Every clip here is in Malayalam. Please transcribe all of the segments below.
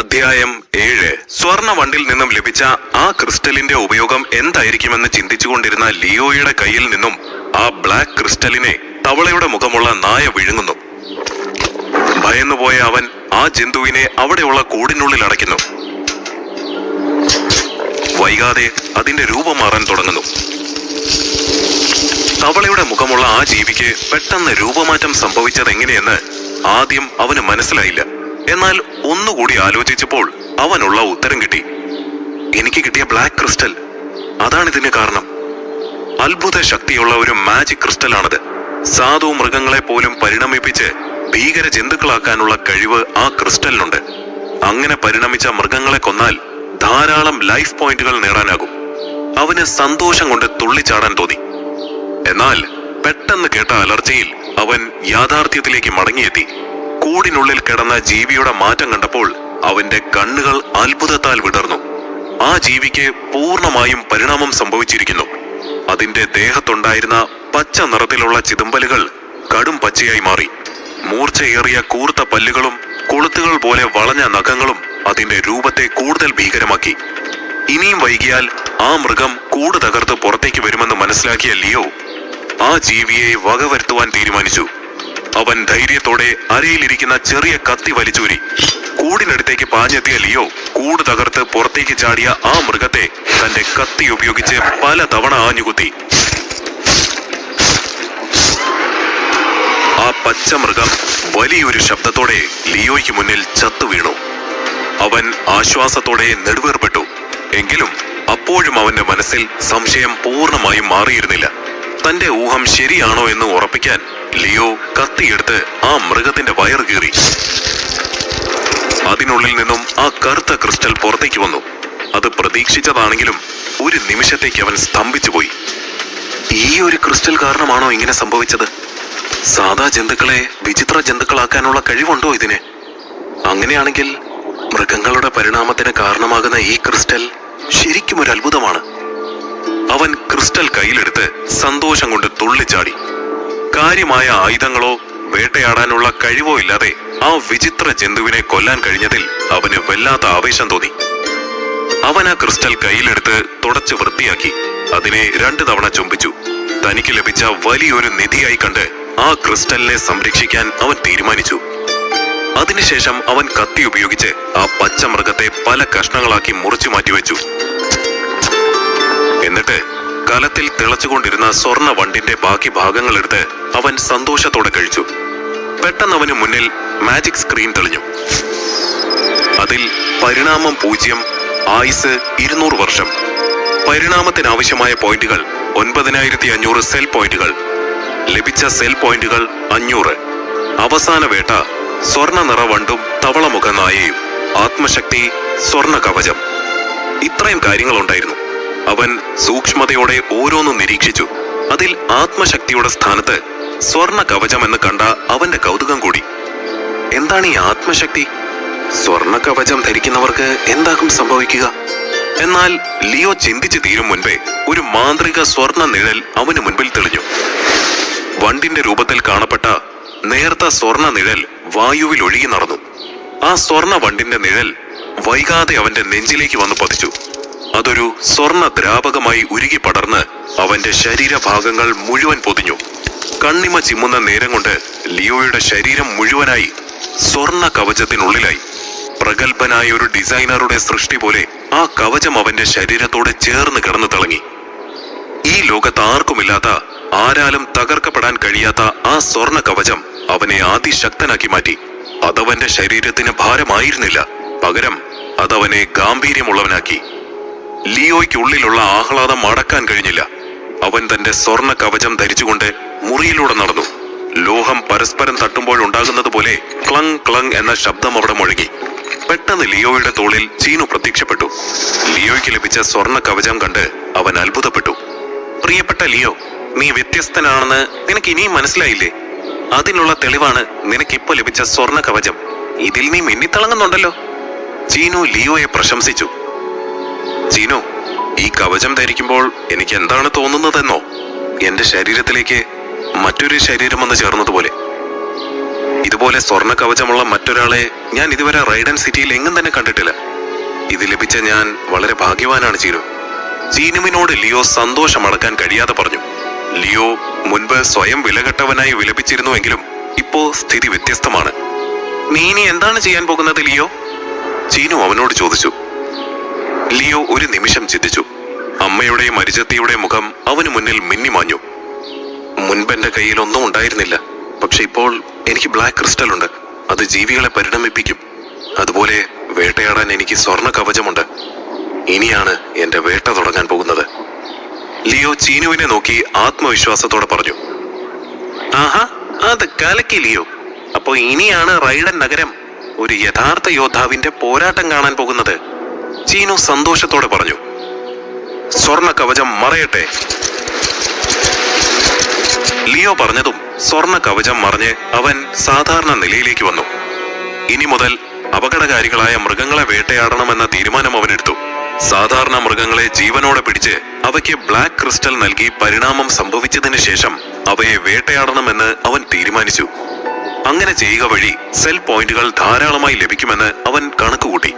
അധ്യായം 7. സ്വർണ വണ്ടിൽ നിന്നും ലഭിച്ച ആ ക്രിസ്റ്റലിന്റെ ഉപയോഗം എന്തായിരിക്കുമെന്ന് ചിന്തിച്ചുകൊണ്ടിരുന്ന ലിയോയുടെ കയ്യിൽ നിന്നും ആ ബ്ലാക്ക് ക്രിസ്റ്റലിനെ തവളയുടെ മുഖമുള്ള നായ വിഴുങ്ങുന്നു. ഭയന്നുപോയ അവൻ ആ ജന്തുവിനെ അവിടെയുള്ള കൂടിനുള്ളിൽ അടയ്ക്കുന്നു. വൈകാതെ അതിന്റെ രൂപം മാറാൻ തുടങ്ങുന്നു. തവളയുടെ മുഖമുള്ള ആ ജീവിക്ക് പെട്ടെന്ന് രൂപമാറ്റം സംഭവിച്ചതെങ്ങനെയെന്ന് ആദ്യം അവന് മനസ്സിലായില്ല. എന്നാൽ ഒന്നുകൂടി ആലോചിച്ചപ്പോൾ അവനുള്ള ഉത്തരം കിട്ടി. എനിക്ക് കിട്ടിയ ബ്ലാക്ക് ക്രിസ്റ്റൽ, അതാണിതിന് കാരണം. അത്ഭുത ശക്തിയുള്ള ഒരു മാജിക് ക്രിസ്റ്റലാണത്. സാധു മൃഗങ്ങളെ പോലും പരിണമിപ്പിച്ച് ഭീകര ജന്തുക്കളാക്കാനുള്ള കഴിവ് ആ ക്രിസ്റ്റലിനുണ്ട്. അങ്ങനെ പരിണമിച്ച മൃഗങ്ങളെ കൊന്നാൽ ധാരാളം ലൈഫ് പോയിന്റുകൾ നേടാനാകും. അവന് സന്തോഷം കൊണ്ട് തുള്ളിച്ചാടാൻ തോന്നി. എന്നാൽ പെട്ടെന്ന് കേട്ട അലർച്ചയിൽ അവൻ യാഥാർത്ഥ്യത്തിലേക്ക് മടങ്ങിയെത്തി. കൂടിനുള്ളിൽ കിടന്ന ജീവിയുടെ മാറ്റം കണ്ടപ്പോൾ അവന്റെ കണ്ണുകൾ അത്ഭുതത്താൽ വിടർന്നു. ആ ജീവിക്ക് പൂർണ്ണമായും പരിണാമം സംഭവിച്ചിരിക്കുന്നു. അതിന്റെ ദേഹത്തുണ്ടായിരുന്ന പച്ച നിറത്തിലുള്ള ചിതമ്പലുകൾ കടും പച്ചയായി മാറി. മൂർച്ചയേറിയ കൂർത്ത പല്ലുകളും കൊളുത്തുകൾ പോലെ വളഞ്ഞ നഖങ്ങളും അതിന്റെ രൂപത്തെ കൂടുതൽ ഭീകരമാക്കി. ഇനിയും വൈകിയാൽ ആ മൃഗം കൂട് തകർത്ത് പുറത്തേക്ക് വരുമെന്ന് മനസ്സിലാക്കിയ ലിയോ ആ ജീവിയെ വകവരുത്തുവാൻ തീരുമാനിച്ചു. അവൻ ധൈര്യത്തോടെ അരയിലിരിക്കുന്ന ചെറിയ കത്തി വലിച്ചൂരി. കൂടിനടുത്തേക്ക് പാഞ്ഞെത്തിയ ലിയോ കൂട് തകർത്ത് പുറത്തേക്ക് ചാടിയ ആ മൃഗത്തെ തന്റെ കത്തി ഉപയോഗിച്ച് പല തവണ ആഞ്ഞുകുത്തി. ആ പച്ച മൃഗം വലിയൊരു ശബ്ദത്തോടെ ലിയോയ്ക്ക് മുന്നിൽ ചത്തു വീണു. അവൻ ആശ്വാസത്തോടെ നെടുവേർപ്പെട്ടു. എങ്കിലും അപ്പോഴും അവന്റെ മനസ്സിൽ സംശയം പൂർണ്ണമായും മാറിയിരുന്നില്ല. തന്റെ ഊഹം ശരിയാണോ എന്ന് ഉറപ്പിക്കാൻ ലിയോ കത്തിയെടുത്ത് ആ മൃഗത്തിന്റെ വയറ് കീറി. അതിനുള്ളിൽ നിന്നും ആ കറുത്ത ക്രിസ്റ്റൽ പുറത്തേക്ക് വന്നു. അത് പ്രതീക്ഷിച്ചതാണെങ്കിലും ഒരു നിമിഷത്തേക്ക് അവൻ സ്തംഭിച്ചുപോയി. ഈ ഒരു ക്രിസ്റ്റൽ കാരണമാണോ ഇങ്ങനെ സംഭവിച്ചത്? സാധാ ജന്തുക്കളെ വിചിത്ര ജന്തുക്കളാക്കാനുള്ള കഴിവുണ്ടോ ഇതിന്? അങ്ങനെയാണെങ്കിൽ മൃഗങ്ങളുടെ പരിണാമത്തിന് കാരണമാകുന്ന ഈ ക്രിസ്റ്റൽ ശരിക്കും ഒരു അത്ഭുതമാണ്. അവൻ ക്രിസ്റ്റൽ കയ്യിലെടുത്ത് സന്തോഷം കൊണ്ട് തുള്ളിച്ചാടി. കാര്യമായ ആയുധങ്ങളോ വേട്ടയാടാനുള്ള കഴിവോ ഇല്ലാതെ ആ വിചിത്ര ജന്തുവിനെ കൊല്ലാൻ കഴിഞ്ഞതിൽ അവന് വല്ലാത്ത ആവേശം തോന്നി. അവൻ ആ ക്രിസ്റ്റൽ കയ്യിലെടുത്ത് തുടച്ച് വൃത്തിയാക്കി. അതിനെ 2 തവണ ചുംബിച്ചു. തനിക്ക് ലഭിച്ച വലിയൊരു നിധിയായി കണ്ട് ആ ക്രിസ്റ്റലിനെ സംരക്ഷിക്കാൻ അവൻ തീരുമാനിച്ചു. അതിനുശേഷം അവൻ കത്തി ഉപയോഗിച്ച് ആ പച്ച മൃഗത്തെ പല കഷ്ണങ്ങളാക്കി മുറിച്ചു മാറ്റിവെച്ചു. എന്നിട്ട് കലത്തിൽ തിളച്ചുകൊണ്ടിരുന്ന സ്വർണ വണ്ടിന്റെ ബാക്കി ഭാഗങ്ങൾ എടുത്ത് അവൻ സന്തോഷത്തോടെ കഴിച്ചു. പെട്ടെന്ന് അവന് മുന്നിൽ മാജിക് സ്ക്രീൻ തെളിഞ്ഞു. അതിൽ പരിണാമം 0, ആയുസ് 200 വർഷം, പരിണാമത്തിനാവശ്യമായ പോയിന്റുകൾ 9500 സെൽ പോയിന്റുകൾ, ലഭിച്ച സെൽ പോയിന്റുകൾ 500, അവസാന വേട്ട സ്വർണ നിറ വണ്ടും തവളമുഖ നായയും, ആത്മശക്തി സ്വർണ കവചം. ഇത്രയും കാര്യങ്ങളുണ്ടായിരുന്നു. അവൻ സൂക്ഷ്മതയോടെ ഓരോന്നും നിരീക്ഷിച്ചു. അതിൽ ആത്മശക്തിയുടെ സ്ഥാനത്ത് സ്വർണ കവചം എന്ന് കണ്ട അവന്റെ കൗതുകം കൂടി. എന്താണ് ഈ ആത്മശക്തി? സ്വർണ കവചം ധരിക്കുന്നവർക്ക് എന്താകും സംഭവിക്കുക? എന്നാൽ ലിയോ ചിന്തിച്ചു തീരും മുൻപേ ഒരു മാന്ത്രിക സ്വർണ നിഴൽ അവന് മുൻപിൽ തെളിഞ്ഞു. വണ്ടിന്റെ രൂപത്തിൽ കാണപ്പെട്ട നേർത്ത സ്വർണ നിഴൽ വായുവിൽ ഒഴുകി നടന്നു. ആ സ്വർണ വണ്ടിന്റെ നിഴൽ വൈകാതെ അവന്റെ നെഞ്ചിലേക്ക് വന്നു പതിച്ചു. അതൊരു സ്വർണ ദ്രാവകമായി ഉരുകി പടർന്ന് അവന്റെ ശരീരഭാഗങ്ങൾ മുഴുവൻ പൊതിഞ്ഞു. കണ്ണിമ ചിമ്മുന്ന നേരം കൊണ്ട് ലിയോയുടെ ശരീരം മുഴുവനായി സ്വർണ കവചത്തിനുള്ളിലായി. പ്രഗത്ഭനായ ഒരു ഡിസൈനറുടെ സൃഷ്ടി പോലെ ആ കവചം അവന്റെ ശരീരത്തോട് ചേർന്ന് കിടന്നു തിളങ്ങി. ഈ ലോകത്ത് ആർക്കുമില്ലാത്ത, ആരാലും തകർക്കപ്പെടാൻ കഴിയാത്ത ആ സ്വർണ കവചം അവനെ അതിശക്തനാക്കി മാറ്റി. അതവന്റെ ശരീരത്തിന് ഭാരമായിരുന്നില്ല, പകരം അതവനെ ഗാംഭീര്യമുള്ളവനാക്കി. ലിയോയ്ക്കുള്ളിലുള്ള ആഹ്ലാദം അടക്കാൻ കഴിഞ്ഞില്ല. അവൻ തന്റെ സ്വർണ കവചം ധരിച്ചുകൊണ്ട് മുറിയിലൂടെ നടന്നു. ലോഹം പരസ്പരം തട്ടുമ്പോഴുണ്ടാകുന്നത് പോലെ ക്ലങ് ക്ലങ് എന്ന ശബ്ദം അവിടെ മുഴങ്ങി. പെട്ടെന്ന് ലിയോയുടെ തോളിൽ ചീനു പ്രത്യക്ഷപ്പെട്ടു. ലിയോയ്ക്ക് ലഭിച്ച സ്വർണ കവചം കണ്ട് അവൻ അത്ഭുതപ്പെട്ടു. പ്രിയപ്പെട്ട ലിയോ, നീ വ്യത്യസ്തനാണെന്ന് നിനക്ക് ഇനിയും മനസ്സിലായില്ലേ? അതിനുള്ള തെളിവാണ് നിനക്കിപ്പോ ലഭിച്ച സ്വർണ കവചം. ഇതിൽ നീ മിന്നിത്തിളങ്ങുന്നുണ്ടല്ലോ. ചീനു ലിയോയെ പ്രശംസിച്ചു. ചീനു, ഈ കവചം ധരിക്കുമ്പോൾ എനിക്ക് എന്താണ് തോന്നുന്നതെന്നോ? എന്റെ ശരീരത്തിലേക്ക് മറ്റൊരു ശരീരം വന്ന് ചേർന്നതുപോലെ. ഇതുപോലെ സ്വർണ്ണ കവചമുള്ള മറ്റൊരാളെ ഞാൻ ഇതുവരെ റൈഡൻ സിറ്റിയിൽ എങ്ങും തന്നെ കണ്ടിട്ടില്ല. ഇത് ലഭിച്ച ഞാൻ വളരെ ഭാഗ്യവാനാണ് ചീനു. ചീനുവിനോട് ലിയോ സന്തോഷമടക്കാൻ കഴിയാതെ പറഞ്ഞു. ലിയോ മുൻപ് സ്വയം വിലകെട്ടവനായി വിലപിച്ചിരുന്നുവെങ്കിലും ഇപ്പോ സ്ഥിതി വ്യത്യസ്തമാണ്. നീ ഇനി എന്താണ് ചെയ്യാൻ പോകുന്നത് ലിയോ? ചീനു അവനോട് ചോദിച്ചു. ലിയോ ഒരു നിമിഷം ചിന്തിച്ചു. അമ്മയുടെ മരിച്ചത്തിയുടെ മുഖം അവന് മുന്നിൽ മിന്നിമാഞ്ഞു. മുൻപ് എന്റെ കയ്യിൽ ഒന്നും ഉണ്ടായിരുന്നില്ല, പക്ഷെ ഇപ്പോൾ എനിക്ക് ബ്ലാക്ക് ക്രിസ്റ്റൽ ഉണ്ട്. അത് ജീവികളെ പരിണമിപ്പിക്കും. അതുപോലെ വേട്ടയാടാൻ എനിക്ക് സ്വർണ്ണ കവചമുണ്ട്. ഇനിയാണ് എന്റെ വേട്ട തുടങ്ങാൻ പോകുന്നത്. ലിയോ ചീനുവിനെ നോക്കി ആത്മവിശ്വാസത്തോടെ പറഞ്ഞു. ആഹാ, അത് കലക്കി ലിയോ. അപ്പോ ഇനിയാണ് റൈഡൻ നഗരം ഒരു യഥാർത്ഥ യോദ്ധാവിന്റെ പോരാട്ടം കാണാൻ പോകുന്നത്. ചീനു സന്തോഷത്തോടെ പറഞ്ഞു. സ്വർണ്ണ കവചം മറയട്ടെ. ലിയോ പറഞ്ഞതും സ്വർണ്ണ കവചം മറഞ്ഞ് അവൻ സാധാരണ നിലയിലേക്ക് വന്നു. ഇനി മുതൽ അപകടകാരികളായ മൃഗങ്ങളെ വേട്ടയാടണമെന്ന തീരുമാനം അവനെടുത്തു. സാധാരണ മൃഗങ്ങളെ ജീവനോടെ പിടിച്ച് അവയ്ക്ക് ബ്ലാക്ക് ക്രിസ്റ്റൽ നൽകി പരിണാമം സംഭവിച്ചതിന് ശേഷം അവയെ വേട്ടയാടണമെന്ന് അവൻ തീരുമാനിച്ചു. അങ്ങനെ ചെയ്യുക വഴി സെൽ പോയിന്റുകൾ ധാരാളമായി ലഭിക്കുമെന്ന് അവൻ കണക്കുകൂട്ടി.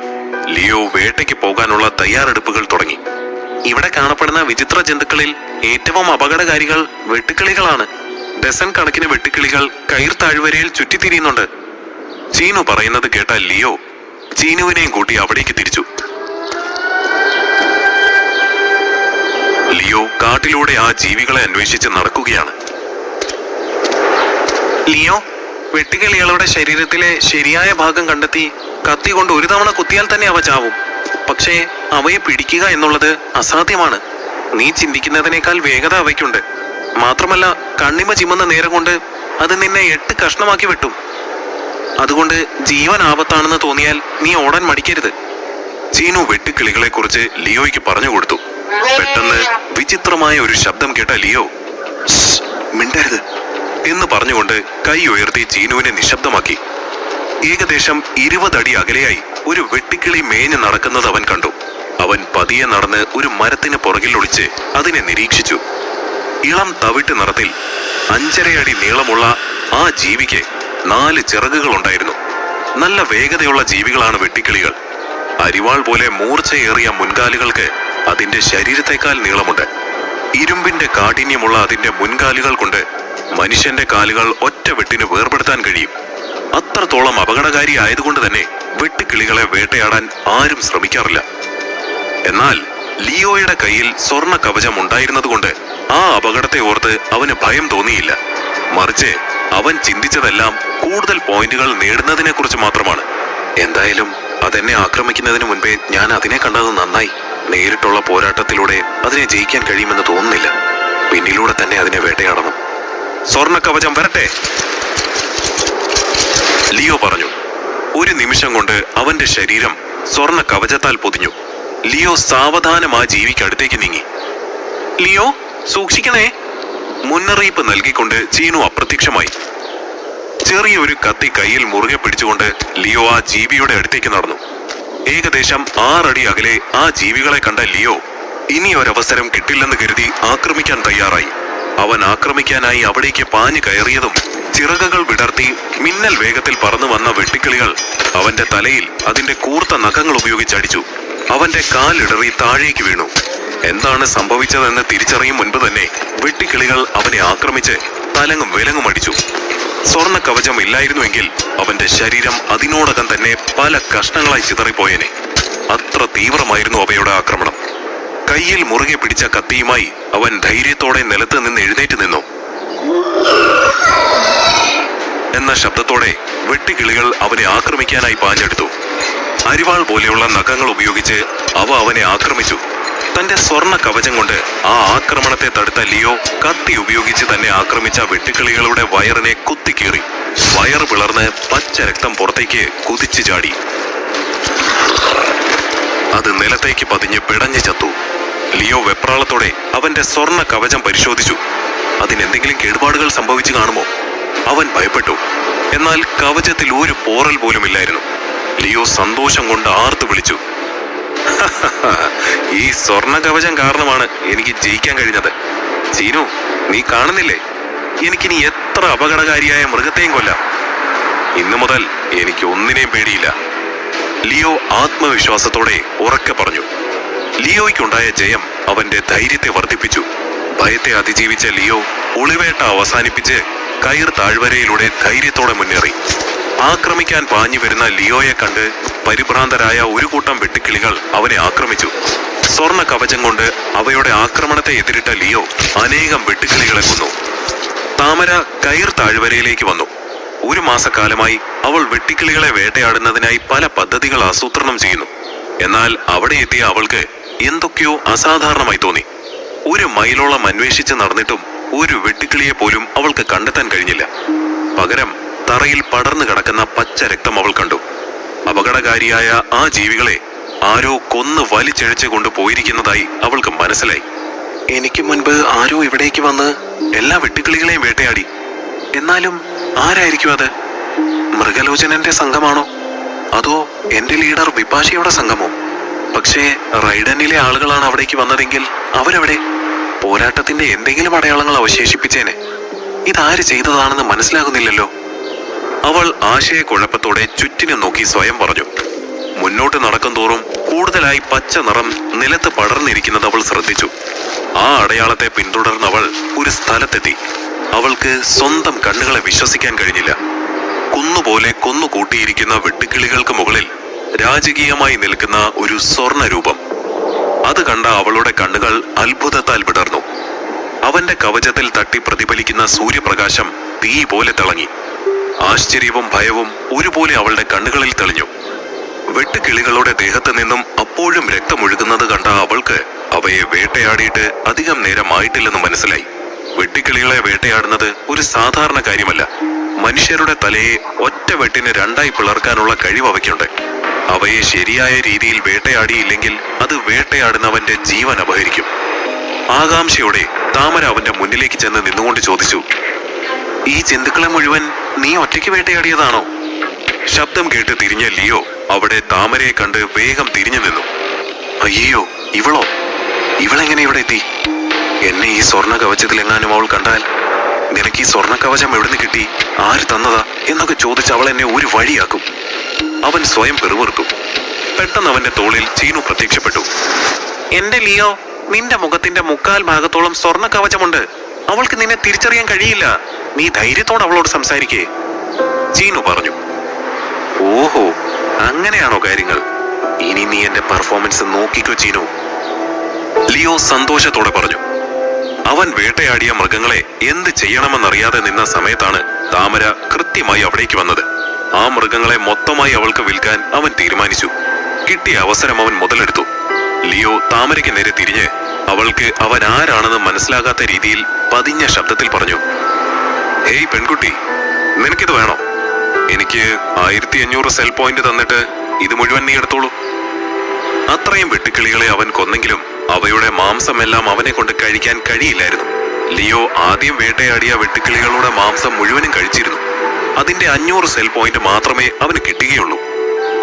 ലിയോ വേട്ടയ്ക്ക് പോകാനുള്ള തയ്യാറെടുപ്പുകൾ തുടങ്ങി. ഇവിടെ കാണപ്പെടുന്ന വിചിത്ര ജന്തുക്കളിൽ ഏറ്റവും അപകടകാരികൾ വെട്ടുക്കിളികളാണ്. ഡസൻ കണക്കിന് വെട്ടുക്കിളികൾ കയർ താഴ്വരയിൽ ചുറ്റിത്തിരിയുന്നുണ്ട്. ചീനു പറയുന്നത് കേട്ട ലിയോ ചീനുവിനെയും കൂട്ടി അവിടേക്ക് തിരിച്ചു. ലിയോ കാട്ടിലൂടെ ആ ജീവികളെ അന്വേഷിച്ച് നടക്കുകയാണ്. ലിയോ, വെട്ടുകിളികളുടെ ശരീരത്തിലെ ശരിയായ ഭാഗം കണ്ടെത്തി കത്തി കൊണ്ട് ഒരു തവണ കുത്തിയാൽ തന്നെ അവ ചാവും. പക്ഷേ അവയെ പിടിക്കുക എന്നുള്ളത് അസാധ്യമാണ്. നീ ചിന്തിക്കുന്നതിനേക്കാൾ വേഗത അവയ്ക്കുണ്ട്. മാത്രമല്ല, കണ്ണിമ ചിമ്മുന്ന നേരം കൊണ്ട് അത് നിന്നെ 8 കഷ്ണമാക്കി വെട്ടും. അതുകൊണ്ട് ജീവൻ ആപത്താണെന്ന് തോന്നിയാൽ നീ ഓടാൻ മടിക്കരുത്. ചീനു വെട്ടുക്കിളികളെ കുറിച്ച് ലിയോയ്ക്ക് പറഞ്ഞു കൊടുത്തു. പെട്ടെന്ന് വിചിത്രമായ ഒരു ശബ്ദം കേട്ട ലിയോ മിണ്ടരുത് എന്ന് പറഞ്ഞുകൊണ്ട് കൈ ഉയർത്തി ചീനുവിനെ നിശബ്ദമാക്കി. ഏകദേശം 20 അടി അകലെയായി ഒരു വെട്ടുക്കിളി മേഞ്ഞ് നടക്കുന്നത് അവൻ കണ്ടു. അവൻ പതിയെ നടന്ന് ഒരു മരത്തിന് പുറകിൽ ഒളിച്ച് അതിനെ നിരീക്ഷിച്ചു. ഇളം തവിട്ട് നിറത്തിൽ 5.5 അടി നീളമുള്ള ആ ജീവിക്ക് 4 ചിറകുകൾ ഉണ്ടായിരുന്നു. നല്ല വേഗതയുള്ള ജീവികളാണ് വെട്ടുക്കിളികൾ. അരിവാൾ പോലെ മൂർച്ചയേറിയ മുൻകാലുകൾക്ക് അതിന്റെ ശരീരത്തെക്കാൾ നീളമുണ്ട്. ഇരുമ്പിന്റെ കാഠിന്യമുള്ള അതിന്റെ മുൻകാലുകൾ കൊണ്ട് മനുഷ്യന്റെ കാലുകൾ ഒറ്റ വെട്ടിന് വേർപെടുത്താൻ കഴിയും. അത്രത്തോളം അപകടകാരി ആയതുകൊണ്ട് തന്നെ വെട്ടുക്കിളികളെ വേട്ടയാടാൻ ആരും ശ്രമിക്കാറില്ല. എന്നാൽ ലിയോയുടെ കയ്യിൽ സ്വർണ്ണ കവചം ഉണ്ടായിരുന്നതുകൊണ്ട് ആ അപകടത്തെ ഓർത്ത് അവന് ഭയം തോന്നിയില്ല. മറിച്ച് അവൻ ചിന്തിച്ചതെല്ലാം കൂടുതൽ പോയിന്റുകൾ നേടുന്നതിനെ കുറിച്ച് മാത്രമാണ്. എന്തായാലും അതെന്നെ ആക്രമിക്കുന്നതിന് മുൻപേ ഞാൻ അതിനെ കണ്ടത് നന്നായി. നേരിട്ടുള്ള പോരാട്ടത്തിലൂടെ അതിനെ ജയിക്കാൻ കഴിയുമെന്ന് തോന്നുന്നില്ല. പിന്നിലൂടെ തന്നെ അതിനെ വേട്ടയാടണം. സ്വർണ്ണ കവചം വരട്ടെ, ലിയോ പറഞ്ഞു. ഒരു നിമിഷം കൊണ്ട് അവന്റെ ശരീരം സ്വർണ്ണ കവചത്താൽ പൊതിഞ്ഞു. ലിയോ സാവധാനം ആ ജീവിക്ക് അടുത്തേക്ക് നീങ്ങി. ലിയോ, സൂക്ഷിക്കണേ, മുന്നറിയിപ്പ് നൽകിക്കൊണ്ട് ചീനു അപ്രത്യക്ഷമായി. ചെറിയൊരു കത്തി കയ്യിൽ മുറുകെ പിടിച്ചുകൊണ്ട് ലിയോ ആ ജീവിയുടെ അടുത്തേക്ക് നടന്നു. ഏകദേശം 6 അടി അകലെ ആ ജീവികളെ കണ്ട ലിയോ ഇനി ഒരവസരം കിട്ടില്ലെന്ന് കരുതി ആക്രമിക്കാൻ തയ്യാറായി. അവൻ ആക്രമിക്കാനായി അവിടേക്ക് പാഞ്ഞു കയറിയതും ചിറകുകൾ വിടർത്തി മിന്നൽ വേഗത്തിൽ പറന്നു വന്ന വെട്ടുക്കിളികൾ അവന്റെ തലയിൽ അതിന്റെ കൂർത്ത നഖങ്ങൾ ഉപയോഗിച്ചടിച്ചു. അവന്റെ കാലിടറി താഴേക്ക് വീണു. എന്താണ് സംഭവിച്ചതെന്ന് തിരിച്ചറിയും മുൻപ് തന്നെ വെട്ടുക്കിളികൾ അവനെ ആക്രമിച്ച് തലങ്ങും വിലങ്ങും അടിച്ചു. സ്വർണ്ണ കവചം ഇല്ലായിരുന്നുവെങ്കിൽ അവന്റെ ശരീരം അതിനോടകം തന്നെ പല കഷ്ണങ്ങളായി ചിതറിപ്പോയേനെ. അത്ര തീവ്രമായിരുന്നു അവയുടെ ആക്രമണം. കയ്യിൽ മുറുകെ പിടിച്ച കത്തിയുമായി അവൻ ധൈര്യത്തോടെ നിലത്ത് നിന്ന് എഴുന്നേറ്റ് നിന്നു. എന്ന ശബ്ദത്തോടെ വെട്ടുകിളികൾ അവനെ ആക്രമിക്കാനായി പാഞ്ഞെടുത്തു. അരിവാൾ പോലെയുള്ള നഖങ്ങൾ ഉപയോഗിച്ച് അവ അവനെ ആക്രമിച്ചു. തന്റെ സ്വർണ്ണ കവചം കൊണ്ട് ആ ആക്രമണത്തെ തടുത്ത ലിയോ കത്തി ഉപയോഗിച്ച് തന്നെ ആക്രമിച്ച വെട്ടുകിളികളുടെ വയറിനെ കുത്തിക്കീറി. വയർ പിളർന്ന് പച്ച രക്തം പുറത്തേക്ക് കുതിച്ചു ചാടി. അത് നിലത്തേക്ക് പതിഞ്ഞ് പിടഞ്ഞു ചത്തു. ലിയോ വെപ്രാളത്തോടെ അവന്റെ സ്വർണ്ണ കവചം പരിശോധിച്ചു. അതിനെന്തെങ്കിലും കേടുപാടുകൾ സംഭവിച്ചു കാണുമോ? അവൻ ഭയപ്പെട്ടു. എന്നാൽ കവചത്തിൽ ഒരു പോറൽ പോലും ഇല്ലായിരുന്നു. ലിയോ സന്തോഷം കൊണ്ട് ആർത്തു വിളിച്ചു, ഈ സ്വർണ്ണ കവചം കാരണമാണ് എനിക്ക് ജയിക്കാൻ കഴിഞ്ഞത്. ചീനു, നീ കാണുന്നില്ലേ, എനിക്കിനി എത്ര അപകടകാരിയായ മൃഗത്തെയും കൊല്ലാം. ഇന്നു മുതൽ എനിക്ക് ഒന്നിനെയും പേടിയില്ല, ലിയോ ആത്മവിശ്വാസത്തോടെ ഉറക്കെ പറഞ്ഞു. ലിയോയ്ക്കുണ്ടായ ജയം അവന്റെ ധൈര്യത്തെ വർദ്ധിപ്പിച്ചു. ഭയത്തെ അതിജീവിച്ച ലിയോ ഒളിവേട്ട അവസാനിപ്പിച്ച് കയർ താഴ്വരയിലൂടെ ധൈര്യത്തോടെ മുന്നേറി. ആക്രമിക്കാൻ പാഞ്ഞു വരുന്ന ലിയോയെ കണ്ട് പരിഭ്രാന്തരായ ഒരു കൂട്ടം വെട്ടുക്കിളികൾ അവനെ ആക്രമിച്ചു. സ്വർണ്ണ കവചം കൊണ്ട് അവയുടെ ആക്രമണത്തെ എതിരിട്ട ലിയോ അനേകം വെട്ടുക്കിളികളെ കൊന്നു. താമര കയർ താഴ്വരയിലേക്ക് വന്നു. ഒരു മാസക്കാലമായി അവൾ വെട്ടുക്കിളികളെ വേട്ടയാടുന്നതിനായി പല പദ്ധതികൾ ആസൂത്രണം ചെയ്യുന്നു. എന്നാൽ അവിടെ എത്തിയ അവൾക്ക് എന്തൊക്കെയോ അസാധാരണമായി തോന്നി. ഒരു മൈലോളം അന്വേഷിച്ച് നടന്നിട്ടും ഒരു വെട്ടുക്കിളിയെ പോലും അവൾക്ക് കണ്ടെത്താൻ കഴിഞ്ഞില്ല. പകരം തറയിൽ പടർന്നു കിടക്കുന്ന പച്ച രക്തം അവൾ കണ്ടു. അപകടകാരിയായ ആ ജീവികളെ ആരോ കൊന്ന് വലിച്ചഴിച്ചു കൊണ്ട് പോയിരിക്കുന്നതായി അവൾക്ക് മനസ്സിലായി. എനിക്ക് മുൻപ് ആരോ ഇവിടേക്ക് വന്ന് എല്ലാ വെട്ടുക്കിളികളെയും വേട്ടയാടി. എന്നാലും ആരായിരിക്കും അത്? മൃഗലോചനന്റെ സംഘമാണോ, അതോ എന്റെ ലീഡർ വിപാശയുടെ സംഘമോ? പക്ഷേ റൈഡനിലെ ആളുകളാണ് അവിടേക്ക് വന്നതെങ്കിൽ അവരെവിടെ? പോരാട്ടത്തിന്റെ എന്തെങ്കിലും അടയാളങ്ങൾ അവശേഷിപ്പിച്ചേനെ. ഇതാര് ചെയ്തതാണെന്ന് മനസ്സിലാകുന്നില്ലല്ലോ. അവൾ ആശയക്കുഴപ്പത്തോടെ ചുറ്റിനും നോക്കി സ്വയം പറഞ്ഞു. മുന്നോട്ട് നടക്കും തോറും കൂടുതലായി പച്ച നിറം നിലത്ത് പടർന്നിരിക്കുന്നത് അവൾ ശ്രദ്ധിച്ചു. ആ അടയാളത്തെ പിന്തുടർന്നവൾ ഒരു സ്ഥലത്തെത്തി. അവൾക്ക് സ്വന്തം കണ്ണുകളെ വിശ്വസിക്കാൻ കഴിഞ്ഞില്ല. കുന്നുപോലെ കൊന്നുകൂട്ടിയിരിക്കുന്ന വെട്ടുക്കിളികൾക്ക് മുകളിൽ രാജകീയമായി നിൽക്കുന്ന ഒരു സ്വർണ്ണ രൂപം. അത് കണ്ട അവളുടെ കണ്ണുകൾ അത്ഭുതത്താൽ വിടർന്നു. അവന്റെ കവചത്തിൽ തട്ടി പ്രതിഫലിക്കുന്ന സൂര്യപ്രകാശം തീ പോലെ തിളങ്ങി. ആശ്ചര്യവും ഭയവും ഒരുപോലെ അവളുടെ കണ്ണുകളിൽ തെളിഞ്ഞു. വെട്ടുകിളികളുടെ ദേഹത്ത് നിന്നും അപ്പോഴും രക്തമൊഴുകുന്നത് കണ്ട അവൾക്ക് അവയെ വേട്ടയാടിയിട്ട് അധികം നേരമായിട്ടില്ലെന്ന് മനസ്സിലായി. വെട്ടുകിളികളെ വേട്ടയാടുന്നത് ഒരു സാധാരണ കാര്യമല്ല. മനുഷ്യരുടെ തലയെ ഒറ്റ വെട്ടിന് രണ്ടായി പിളർക്കാനുള്ള കഴിവ് അവയ്ക്കുണ്ട്. അവയെ ശരിയായ രീതിയിൽ വേട്ടയാടിയില്ലെങ്കിൽ അത് വേട്ടയാടുന്നവന്റെ ജീവൻ അപഹരിക്കും. ആകാംക്ഷയോടെ താമര അവന്റെ മുന്നിലേക്ക് ചെന്ന് നിന്നുകൊണ്ട് ചോദിച്ചു, ഈ ജന്തുക്കളെ മുഴുവൻ നീ ഒറ്റയ്ക്ക് വേട്ടയാടിയതാണോ? ശബ്ദം കേട്ട് തിരിഞ്ഞ ലിയോ അവിടെ താമരയെ കണ്ട് വേഗം തിരിഞ്ഞു നിന്നു. അയ്യോ, ഇവളോ? ഇവളെങ്ങനെ ഇവിടെ എത്തി? എന്നെ ഈ സ്വർണ്ണ കവചത്തിൽ എങ്ങാനും അവൾ കണ്ടാൽ, നിനക്ക് ഈ സ്വർണ്ണ കവചം എവിടുന്ന് കിട്ടി, ആര് തന്നതാ എന്നൊക്കെ ചോദിച്ച് അവൾ എന്നെ ഒരു വഴിയാക്കും. അവൻ സ്വയം പെറുവിറുത്തു. പെട്ടെന്ന് അവന്റെ തോളിൽ ചീനു പ്രത്യക്ഷപ്പെട്ടു. എന്റെ ലിയോ, നിന്റെ മുഖത്തിന്റെ മുക്കാൽ ഭാഗത്തോളം സ്വർണ്ണ കവചമുണ്ട്. അവൾക്ക് നിന്നെ തിരിച്ചറിയാൻ കഴിയില്ല. നീ ധൈര്യത്തോടെ അവളോട് സംസാരിക്കേ, ചീനു പറഞ്ഞു. ഓഹോ, അങ്ങനെയാണോ കാര്യങ്ങൾ? ഇനി നീ എന്റെ പെർഫോമൻസ് നോക്കിക്കോ ചീനു, ലിയോ സന്തോഷത്തോടെ പറഞ്ഞു. അവൻ വേട്ടയാടിയ മൃഗങ്ങളെ എന്ത് ചെയ്യണമെന്നറിയാതെ നിന്ന സമയത്താണ് താമര കൃത്യമായി അവിടേക്ക് വന്നത്. ആ മൃഗങ്ങളെ മൊത്തമായി അവൾക്ക് വിൽക്കാൻ അവൻ തീരുമാനിച്ചു. കിട്ടിയ അവസരം അവൻ മുതലെടുത്തു. ലിയോ താമരയ്ക്ക് നേരെ തിരിഞ്ഞ് അവൾക്ക് അവൻ ആരാണെന്ന് മനസ്സിലാകാത്ത രീതിയിൽ പതിഞ്ഞ ശബ്ദത്തിൽ പറഞ്ഞു, ഹേയ് പെൺകുട്ടി, നിനക്കിത് വേണോ? എനിക്ക് 1500 സെൽ പോയിന്റ് തന്നിട്ട് ഇത് മുഴുവൻ നീ എടുത്തോളൂ. അത്രയും വെട്ടുക്കിളികളെ അവൻ കൊന്നെങ്കിലും അവയുടെ മാംസമെല്ലാം അവനെ കൊണ്ട് കഴിക്കാൻ കഴിയില്ലായിരുന്നു. ലിയോ ആദ്യം വേട്ടയാടിയ വെട്ടുക്കിളികളുടെ മാംസം മുഴുവനും കഴിച്ചിരുന്നു. അതിന്റെ 500 സെൽ പോയിന്റ് മാത്രമേ അവന് കിട്ടുകയുള്ളൂ.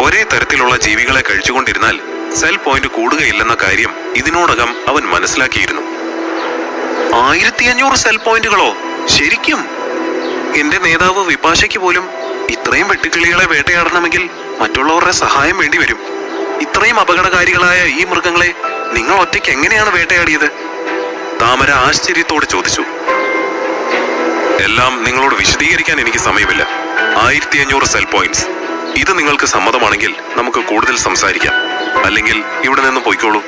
ഒരേ തരത്തിലുള്ള ജീവികളെ കഴിച്ചുകൊണ്ടിരുന്നാൽ സെൽ പോയിന്റ് കൂടുകയില്ലെന്ന കാര്യം ഇതിനോടകം അവൻ മനസ്സിലാക്കിയിരുന്നു. 1500 സെൽ പോയിന്റുകളോ? ശരിക്കും? എന്റെ നേതാവ് വിപാശയ്ക്ക് പോലും ഇത്രയും വെട്ടുക്കിളികളെ വേട്ടയാടണമെങ്കിൽ മറ്റുള്ളവരുടെ സഹായം വേണ്ടി വരും. ഇത്രയും അപകടകാരികളായ ഈ മൃഗങ്ങളെ നിങ്ങൾ ഒറ്റയ്ക്ക് എങ്ങനെയാണ് വേട്ടയാടിയത്? താമര ആശ്ചര്യത്തോടെ ചോദിച്ചു. എല്ലാം നിങ്ങളോട് വിശദീകരിക്കാൻ എനിക്ക് സമയമില്ല. 1500 സെൽ പോയിന്റ്സ്. ഇത് നിങ്ങൾക്ക് സമ്മതമാണെങ്കിൽ നമുക്ക് കൂടുതൽ സംസാരിക്കാം, അല്ലെങ്കിൽ ഇവിടെ നിന്ന് പോയിക്കോളൂ,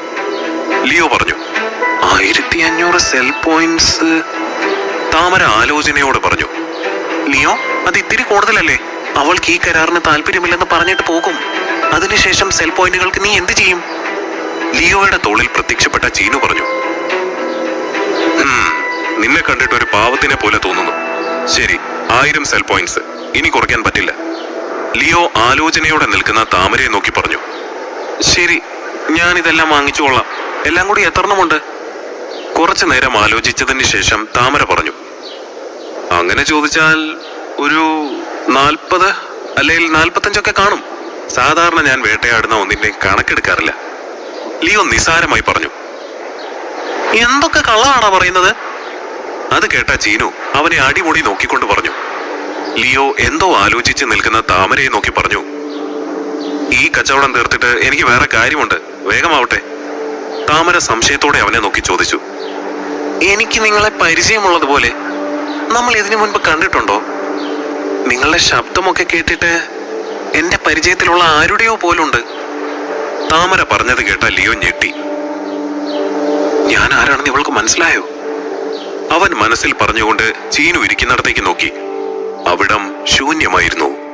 ലിയോ പറഞ്ഞു. 1500 സെൽ പോയിന്റ്സ്? താമര ആലോചനയോടെ പറഞ്ഞു. ലിയോ, അത് ഇത്തിരി കൂടുതലല്ലേ? അവൾക്ക് ഈ കരാറിന് താല്പര്യമില്ലെന്ന് പറഞ്ഞിട്ട് പോകും. അതിനുശേഷം സെൽ പോയിന്റുകൾക്ക് നീ എന്ത് ചെയ്യും? ലിയോയുടെ തോളിൽ പ്രത്യക്ഷപ്പെട്ട ചീനു പറഞ്ഞു. നിന്നെ കണ്ടിട്ട് ഒരു പാവത്തിനെ പോലെ തോന്നുന്നു. ശരി, 1000 സെൽ പോയിന്റ്സ്. ഇനി കുറയ്ക്കാൻ പറ്റില്ല, ലിയോ ആലോചനയോടെ നിൽക്കുന്ന താമരയെ നോക്കി പറഞ്ഞു. ശരി, ഞാൻ ഇതെല്ലാം വാങ്ങിച്ചുകൊള്ളാം. എല്ലാം കൂടി എത്രണ്ണമുണ്ട്? കുറച്ചു നേരം ആലോചിച്ചതിന് ശേഷം താമര പറഞ്ഞു. അങ്ങനെ ചോദിച്ചാൽ ഒരു 40 അല്ലെങ്കിൽ 45 കാണും. സാധാരണ ഞാൻ വേട്ടയാടുന്ന ഒന്നിന്റെ കണക്കെടുക്കാറില്ല, ലിയോ നിസാരമായി പറഞ്ഞു. എന്തൊക്കെ കള്ളമാണോ പറയുന്നത്? അത് കേട്ട ചീനു അവനെ അടിമുടി നോക്കിക്കൊണ്ട് പറഞ്ഞു. ലിയോ എന്തോ ആലോചിച്ച് നിൽക്കുന്ന താമരയെ നോക്കി പറഞ്ഞു. ഈ കച്ചവടം തീർത്തിട്ട് എനിക്ക് വേറെ കാര്യമുണ്ട്, വേഗമാവട്ടെ. താമര സംശയത്തോടെ അവനെ നോക്കി ചോദിച്ചു. എനിക്ക് നിങ്ങളെ പരിചയമുള്ളതുപോലെ. നമ്മൾ ഇതിനു മുൻപ് കണ്ടിട്ടുണ്ടോ? നിങ്ങളുടെ ശബ്ദമൊക്കെ കേട്ടിട്ട് എന്റെ പരിചയത്തിലുള്ള ആരുടെയോ പോലുണ്ട്. താമര പറഞ്ഞത് കേട്ട ലിയോ ഞെട്ടി. ഞാൻ ആരാണെന്ന് ഇവൾക്ക് മനസ്സിലായോ? അവൻ മനസ്സിൽ പറഞ്ഞുകൊണ്ട് ചീനു ഇരിക്കുന്നിടത്തേക്ക് നോക്കി. അവിടം ശൂന്യമായിരുന്നു.